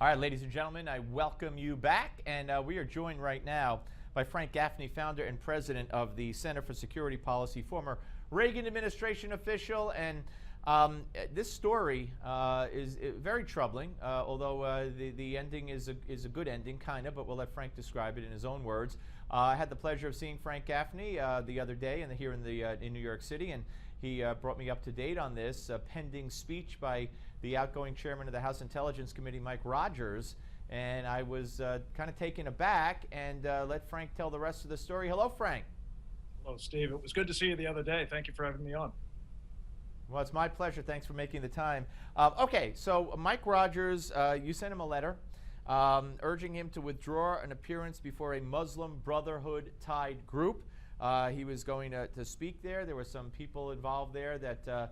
All right, ladies and gentlemen, I welcome you back, and we are joined right now by Frank Gaffney, founder and president of the Center for Security Policy, former Reagan administration official, and this story is very troubling, although the ending is a good ending, kind of, but we'll let Frank describe it in his own words. I had the pleasure of seeing Frank Gaffney the other day here in New York City, and he brought me up to date on this pending speech by the outgoing chairman of the House Intelligence Committee, Mike Rogers, and I was kind of taken aback, and let Frank tell the rest of the story. Hello, Frank. Hello, Steve. It was good to see you the other day. Thank you for having me on. Well, it's my pleasure. Thanks for making the time. Okay, so Mike Rogers, you sent him a letter urging him to withdraw an appearance before a Muslim Brotherhood-tied group. He was going to speak there. There were some people involved there that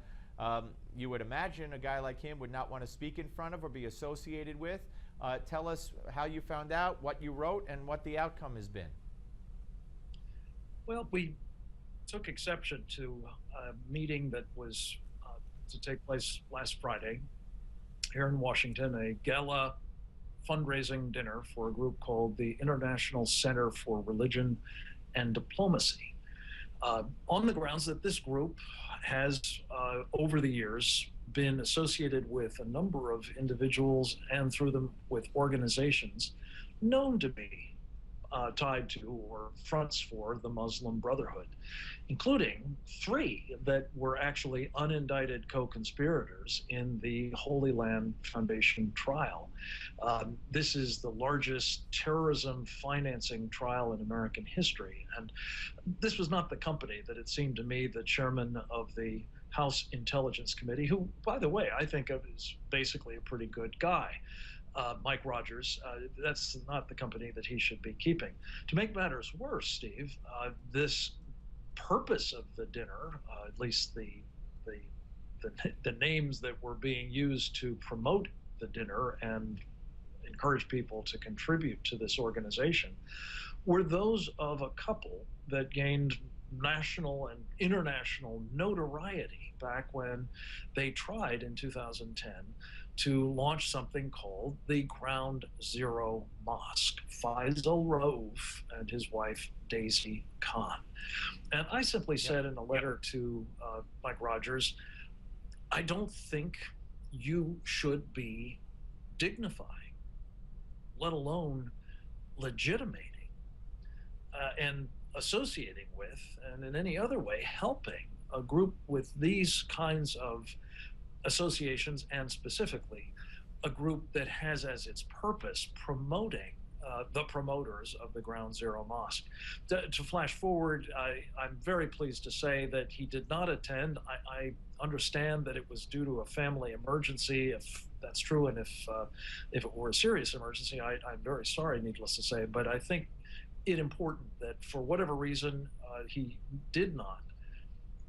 you would imagine a guy like him would not want to speak in front of or be associated with. Tell us how you found out, what you wrote, and what the outcome has been. Well, we took exception to a meeting that was to take place last Friday here in Washington, a gala fundraising dinner for a group called the International Center for Religion and Diplomacy, on the grounds that this group has, over the years, been associated with a number of individuals and through them with organizations known to be tied to or fronts for the Muslim Brotherhood, including 3 that were actually unindicted co-conspirators in the Holy Land Foundation trial. This is the largest terrorism financing trial in American history. And this was not the company that it seemed to me the chairman of the House Intelligence Committee, who, by the way, I think of as basically a pretty good guy, Mike Rogers, that's not the company that he should be keeping. To make matters worse, Steve, this purpose of the dinner, at least the names that were being used to promote the dinner and encourage people to contribute to this organization, were those of a couple that gained national and international notoriety back when they tried in 2010 to launch something called the Ground Zero Mosque, Faisal Rauf and his wife Daisy Khan. And I simply said in a letter to Mike Rogers, I don't think you should be dignifying, let alone legitimating and associating with, and in any other way helping a group with these kinds of associations, and specifically a group that has as its purpose promoting the promoters of the Ground Zero Mosque. To flash forward, I'm very pleased to say that he did not attend. I understand that it was due to a family emergency, if that's true, and if it were a serious emergency, I'm very sorry, needless to say, but I think it important that for whatever reason he did not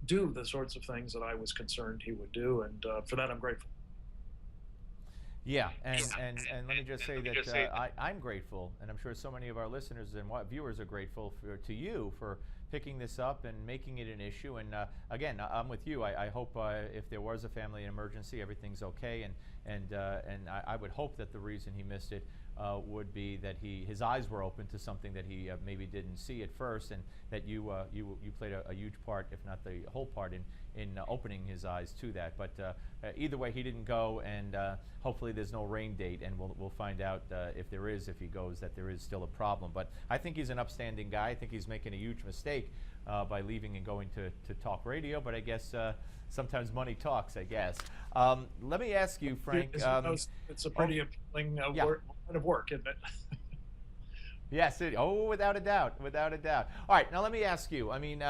do the sorts of things that I was concerned he would do, and for that I'm grateful. Yeah, and let me just say that I'm grateful, and I'm sure so many of our listeners and viewers are grateful to you for picking this up and making it an issue. And again, I'm with you. I hope if there was a family emergency, everything's okay. And I would hope that the reason he missed it would be that his eyes were open to something that he maybe didn't see at first, and that you played a huge part, if not the whole part, in opening his eyes to that. But either way, he didn't go, and hopefully there's no rain date, and we'll find out if he goes, that there is still a problem. But I think he's an upstanding guy. I think he's making a huge mistake by leaving and going to talk radio, but I guess sometimes money talks, I guess. Let me ask you, Frank. It's a pretty appealing kind of work, isn't it? Yes, without a doubt, without a doubt. All right, now let me ask you. I mean,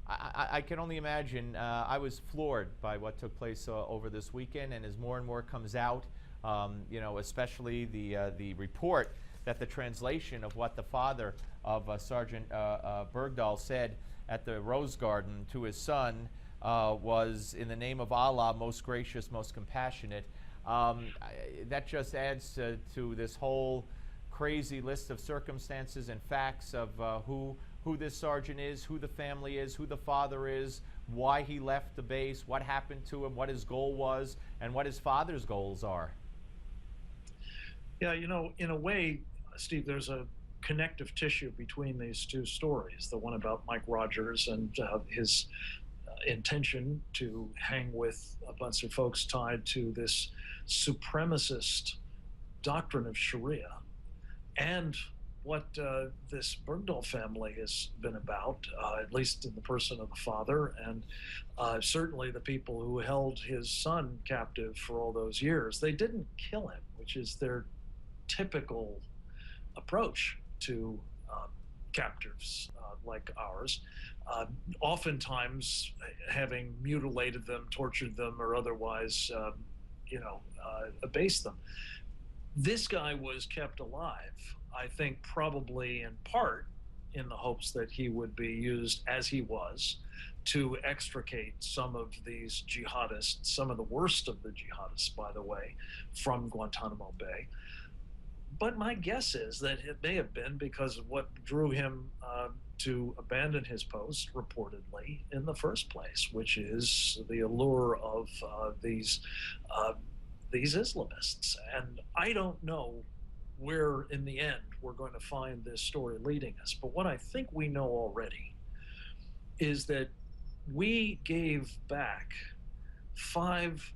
I can only imagine. I was floored by what took place over this weekend, and as more and more comes out, especially the report that the translation of what the father of Sergeant Bergdahl said at the Rose Garden to his son was, "In the name of Allah, most gracious, most compassionate." That just adds to this whole crazy list of circumstances and facts of who this sergeant is, who the family is, who the father is, why he left the base, what happened to him, what his goal was, and what his father's goals are. Yeah, in a way, Steve, there's a connective tissue between these two stories, the one about Mike Rogers and his intention to hang with a bunch of folks tied to this supremacist doctrine of Sharia, and what this Bergdahl family has been about, at least in the person of the father, and certainly the people who held his son captive for all those years. They didn't kill him, which is their typical approach to captives like ours, oftentimes having mutilated them, tortured them, or otherwise, abased them. This guy was kept alive, I think, probably in part in the hopes that he would be used as he was to extricate some of these jihadists, some of the worst of the jihadists, by the way, from Guantanamo Bay. But my guess is that it may have been because of what drew him to abandon his post, reportedly, in the first place, which is the allure of these Islamists. And I don't know where, in the end, we're going to find this story leading us. But what I think we know already is that we gave back 5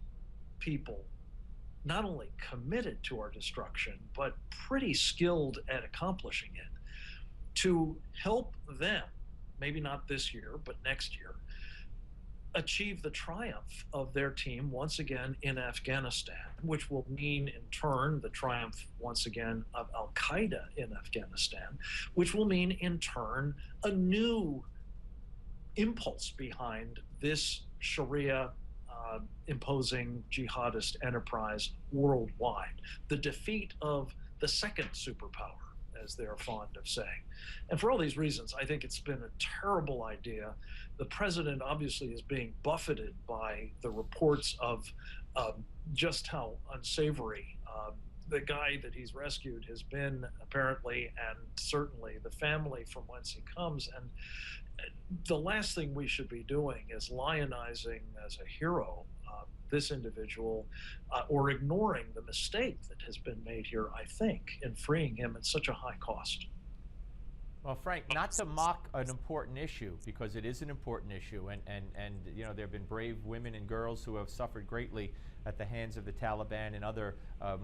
people not only committed to our destruction, but pretty skilled at accomplishing it, to help them, maybe not this year, but next year, achieve the triumph of their team once again in Afghanistan, which will mean in turn the triumph once again of Al-Qaeda in Afghanistan, which will mean in turn a new impulse behind this Sharia imposing jihadist enterprise worldwide, the defeat of the second superpower, as they're fond of saying. And for all these reasons, I think it's been a terrible idea. The president obviously is being buffeted by the reports of just how unsavory the guy that he's rescued has been, apparently, and certainly the family from whence he comes. And the last thing we should be doing is lionizing as a hero this individual, or ignoring the mistake that has been made here, I think, in freeing him at such a high cost. Well, Frank, not to mock an important issue, because it is an important issue, and there have been brave women and girls who have suffered greatly at the hands of the Taliban and other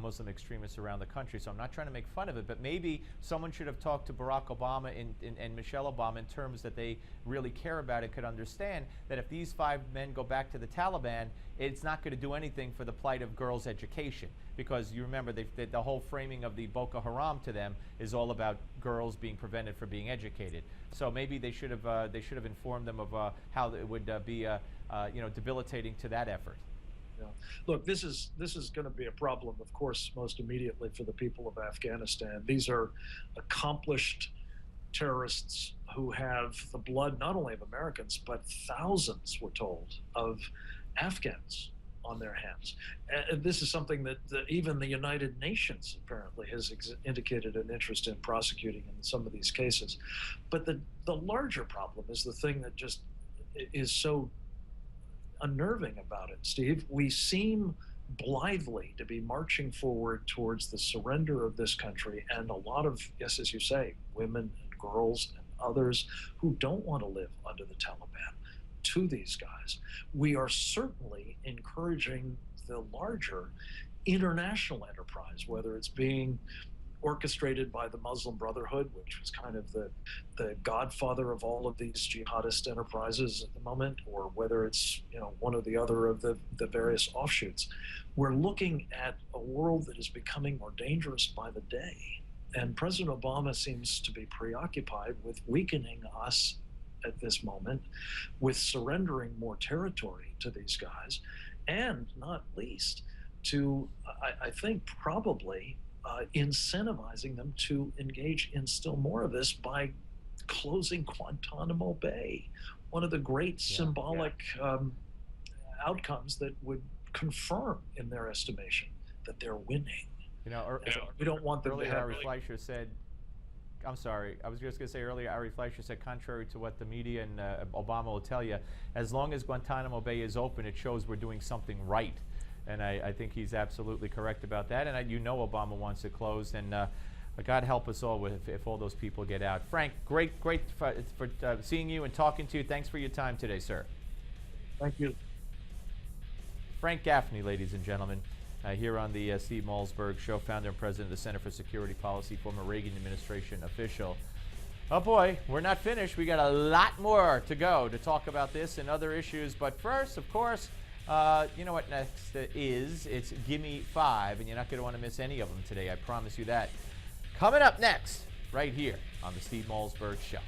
Muslim extremists around the country. So I'm not trying to make fun of it, but maybe someone should have talked to Barack Obama and Michelle Obama in terms that they really care about and could understand that if these 5 men go back to the Taliban, it's not going to do anything for the plight of girls' education. Because you remember the whole framing of the Boko Haram to them is all about girls being prevented from being educated. So maybe they should have informed them of how it would be debilitating to that effort. Yeah. Look, this is going to be a problem, of course, most immediately for the people of Afghanistan. These are accomplished terrorists who have the blood not only of Americans, but thousands, we're told, of Afghans on their hands. And this is something that even the United Nations apparently has indicated an interest in prosecuting in some of these cases. But the larger problem is the thing that just is so unnerving about it, Steve. We seem blithely to be marching forward towards the surrender of this country, and a lot of, yes, as you say, women and girls and others who don't want to live under the Taliban, to these guys. We are certainly encouraging the larger international enterprise, whether it's being orchestrated by the Muslim Brotherhood, which was kind of the godfather of all of these jihadist enterprises at the moment, or whether it's one or the other of the various offshoots. We're looking at a world that is becoming more dangerous by the day. And President Obama seems to be preoccupied with weakening us at this moment, with surrendering more territory to these guys, and not least to, I think, probably incentivizing them to engage in still more of this by closing Guantanamo Bay, one of the great symbolic outcomes that would confirm, in their estimation, that they're winning. We don't want them to have. Ari Fleischer said, I'm sorry, I was just going to say earlier, Ari Fleischer said, contrary to what the media and Obama will tell you, as long as Guantanamo Bay is open, it shows we're doing something right. And I think he's absolutely correct about that. And you know Obama wants it closed. And God help us all if all those people get out. Frank, great for seeing you and talking to you. Thanks for your time today, sir. Thank you. Frank Gaffney, ladies and gentlemen, here on the Steve Malzberg Show, founder and president of the Center for Security Policy, former Reagan administration official. Oh boy, we're not finished. We got a lot more to go to talk about this and other issues. But first, of course, you know what next is? It's Gimme 5, and you're not going to want to miss any of them today. I promise you that. Coming up next, right here on the Steve Malzberg Show.